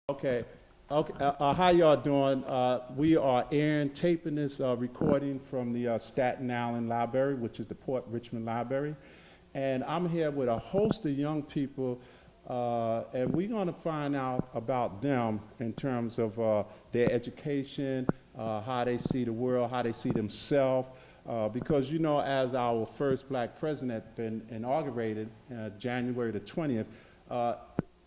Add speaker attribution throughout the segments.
Speaker 1: Okay. Okay. How y'all doing? We are airing, taping this recording from the Staten Island Library, which is the Port Richmond Library. And I'm here with a host of young people, and we're going to find out about them in terms of their education, how they see the world, how they see themselves. Because, you know, as our first black president been inaugurated January the 20th, uh,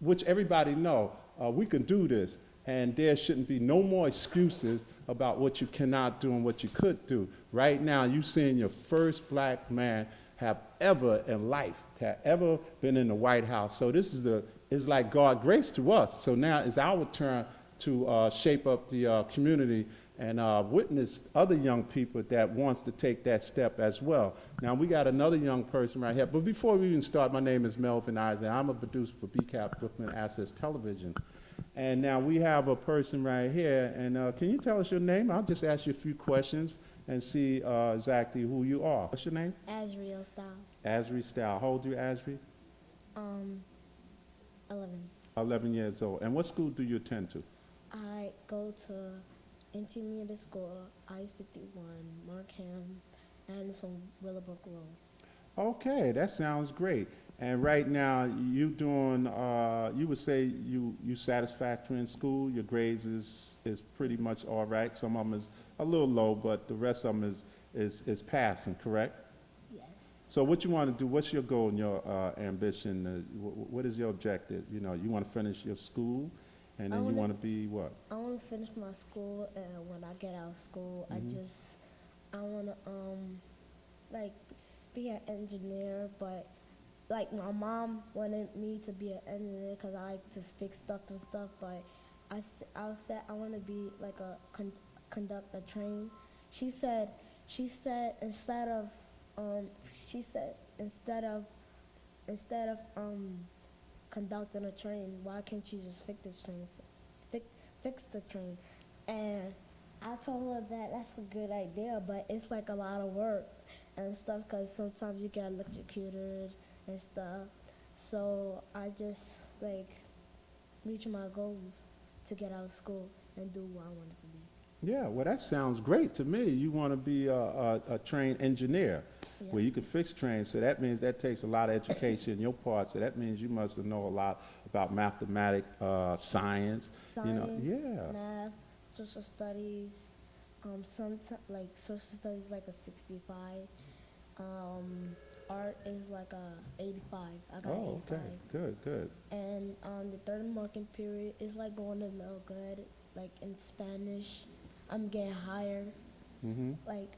Speaker 1: which everybody know, we can do this, and there shouldn't be no more excuses about what you cannot do and what you could do. Right now, you seeing your first black man have ever in life, have ever been in the White House. So this is it's like God grace to us. So now it's our turn to shape up the community and witness other young people that wants to take that step as well. Now we got another young person right here. But before we even start, my name is Melvin Isaac. I'm a producer for BCAP Brooklyn Access Television. And now we have a person right here. And can you tell us your name? I'll just ask you a few questions and see exactly who you are. What's your name?
Speaker 2: Asriel style.
Speaker 1: Asri Style. How old are you, Asri?
Speaker 2: Um, 11.
Speaker 1: 11 years old. And what school do you attend to?
Speaker 2: I go to intermediate school, I-51, Markham, and it's on Willowbrook Road.
Speaker 1: Okay, that sounds great. And right now, you doing, you would say you satisfactory in school. Your grades is pretty
Speaker 2: Yes.
Speaker 1: much all right. Some of them is a little low, but the rest of them is passing, correct?
Speaker 2: Yes.
Speaker 1: So what you want to do? What's your goal and your ambition? What is your objective? You know, you want to finish your school, and
Speaker 2: I
Speaker 1: then you
Speaker 2: want to
Speaker 1: want to be what?
Speaker 2: I want to finish my school, and when I get out of school,
Speaker 1: Hmm.
Speaker 2: I want to like be an engineer, but like my mom wanted me to be an engineer because I like to fix stuff and stuff, but I said I want to be like a conduct a train. She said she said um she said instead of conducting a train, why can't you just fix fix the train? And I told her that that's a good idea, but it's like a lot of work and stuff because sometimes you get electrocuted and stuff. So I just like reach my goals to get out of school and do what I wanted to be.
Speaker 1: Yeah, well, that sounds great to me. You want to be a train engineer
Speaker 2: Yeah.
Speaker 1: where you can fix trains. So that means that takes a lot of education on your part. So that means you must know a lot about mathematics, science. You know,
Speaker 2: Science,
Speaker 1: yeah.
Speaker 2: math, social studies, some like social studies like a 65. Um, art is like a 85. I got an
Speaker 1: Oh, okay.
Speaker 2: 85.
Speaker 1: Good, good.
Speaker 2: And the third marking period is like going to middle good. Like in Spanish, I'm getting higher.
Speaker 1: Mm-hmm.
Speaker 2: Like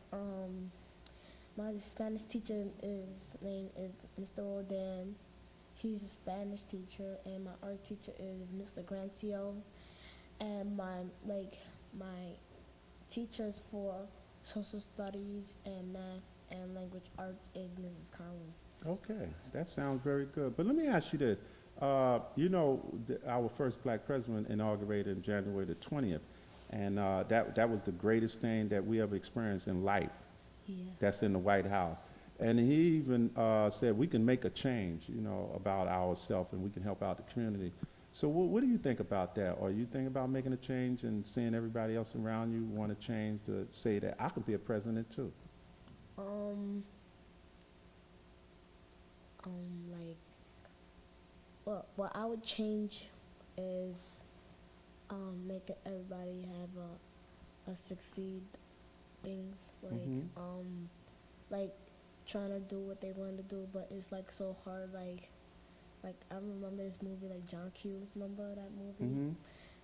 Speaker 2: my Spanish teacher is name is Mr. Rodan. He's a Spanish teacher, and my art teacher is Mr. Grancio. And my teachers for social studies and math and language arts is Mrs. Conley.
Speaker 1: Okay, that sounds very good. But let me ask you this. You know, our first black president inaugurated in January the 20th, and that was the greatest thing that we ever experienced in life.
Speaker 2: Yeah.
Speaker 1: That's in the White House. And he even said we can make a change, you know, about ourselves and we can help out the community. So what do you think about that? Or you think about making a change and seeing everybody else around you want to change to say that I could be a president too?
Speaker 2: Um like what I would change is making everybody have a succeed things
Speaker 1: Hmm.
Speaker 2: like trying to do what they want to do, but it's like so hard. Like I remember this movie like John Q. Remember that movie
Speaker 1: Hmm.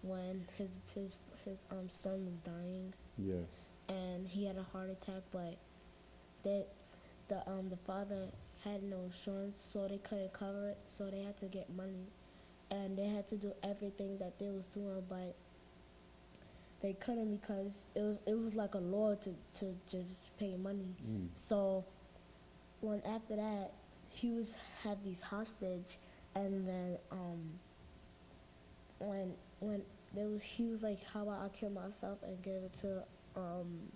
Speaker 2: when his son was dying
Speaker 1: Yes.
Speaker 2: and he had a heart attack, but that the father had no insurance, so they couldn't cover it, so they had to get money, and they had to do everything that they was doing, but they couldn't because it was like a law to just pay money.
Speaker 1: Mm.
Speaker 2: So when after that he was had these hostage, and then when there was he was like, how about I kill myself and um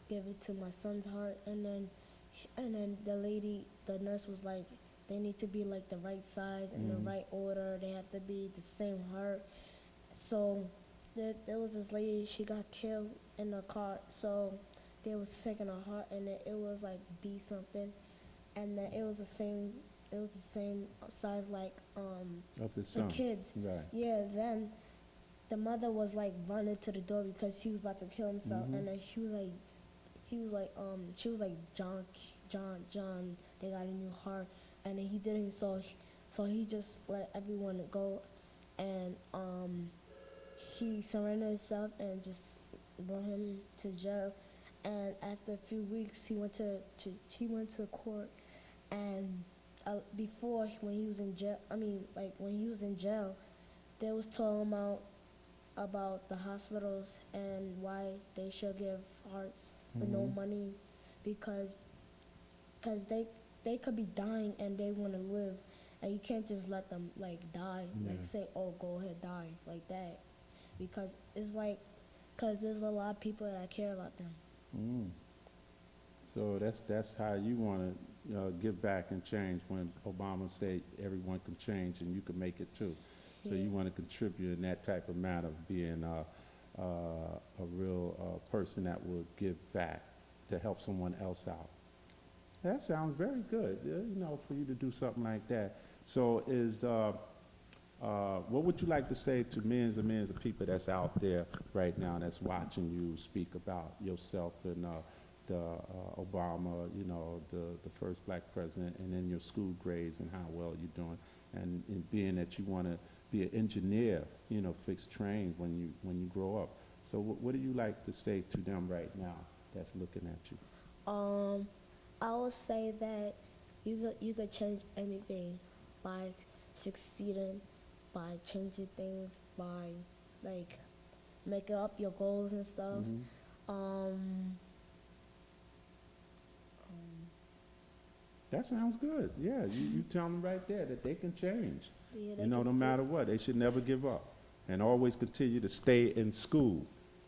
Speaker 2: give it to my son's heart, and then the nurse was like, they need to be like the right size and the
Speaker 1: Mm.
Speaker 2: right order, they have to be the same heart. So there was this lady, she got killed in a car. So they was taking her heart, and it was like B something, and then it was the same size like
Speaker 1: Of his
Speaker 2: the
Speaker 1: son.
Speaker 2: kids.
Speaker 1: Right.
Speaker 2: Yeah. Then the mother was like running to the door because he was about to kill himself,
Speaker 1: Hmm.
Speaker 2: and then he was like she was like John, they got a new heart, and then he didn't. So he just let everyone go, and he surrendered himself and just brought him to jail. And after a few weeks, he went to court, and before when he was in jail, I mean like when he was in jail, they was telling him about the hospitals and why they should give hearts with no
Speaker 1: Hmm.
Speaker 2: money, because cause they could be dying and they want to live, and you can't just let them like die,
Speaker 1: Yeah.
Speaker 2: like say, oh, go ahead, die like that, because it's like, cause there's a lot of people that care about them.
Speaker 1: Mm. So that's how you want to give back and change when Obama said everyone can change and you can make it too. So
Speaker 2: Yeah.
Speaker 1: you want to contribute in that type of manner of being a real person that will give back to help someone else out. That sounds very good, for you to do something like that. So what would you like to say to millions of people that's out there right now that's watching you speak about yourself and Obama, the first black president, and then your school grades and how well you're doing, and being that you want to be an engineer, fix trains when you grow up. So what do you like to say to them right now that's looking at you?
Speaker 2: Um, I would say that you could change anything by succeeding, by changing things, by like making up your goals and stuff.
Speaker 1: Hmm.
Speaker 2: Um,
Speaker 1: That sounds good. Yeah, you tell them right there that they can change.
Speaker 2: yeah,
Speaker 1: You
Speaker 2: they
Speaker 1: know,
Speaker 2: could
Speaker 1: no
Speaker 2: do,
Speaker 1: matter what, they should never give up and always continue to stay in school.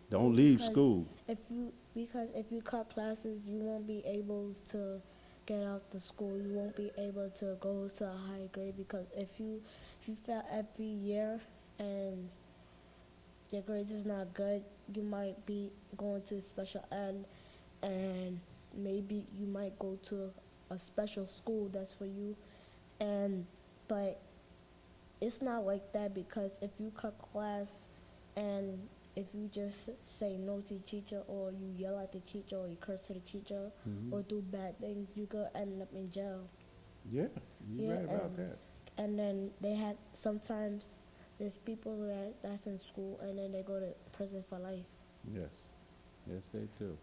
Speaker 1: Don't leave
Speaker 2: because
Speaker 1: school.
Speaker 2: if you cut classes, you won't be able to get out the school. You won't be able to go to a higher grade, because if you fail every year and your grades is not good, you might be going to special ed, and maybe you might go to a special school that's for you. And but it's not like that, because if you cut class and if you just say no to the teacher, or you yell at the teacher, or you curse to the teacher,
Speaker 1: Hmm.
Speaker 2: or do bad things, you could end up in jail.
Speaker 1: Yeah, you're
Speaker 2: Yeah.
Speaker 1: right about that.
Speaker 2: And then they have sometimes there's people that's in school and then they go to prison for life.
Speaker 1: Yes, yes, they do.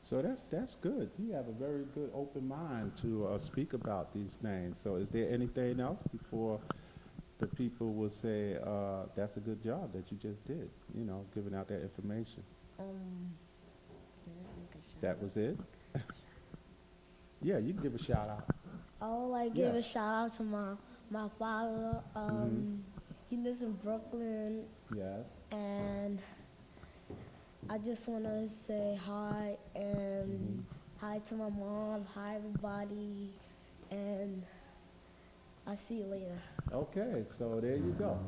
Speaker 1: So that's good. You have a very good open mind to speak about these things. So is there anything else before the people will say that's a good job that you just did? Giving out that information.
Speaker 2: um can I make a shout
Speaker 1: That
Speaker 2: out?
Speaker 1: was it. Yeah, you can give a shout out.
Speaker 2: I would like
Speaker 1: Yeah.
Speaker 2: give a shout out to my father.
Speaker 1: Hmm.
Speaker 2: He lives in Brooklyn,
Speaker 1: Yes.
Speaker 2: and I just want to say hi,
Speaker 1: Hmm.
Speaker 2: and hi to my mom, hi everybody, and I'll see you later.
Speaker 1: Okay, so there you go.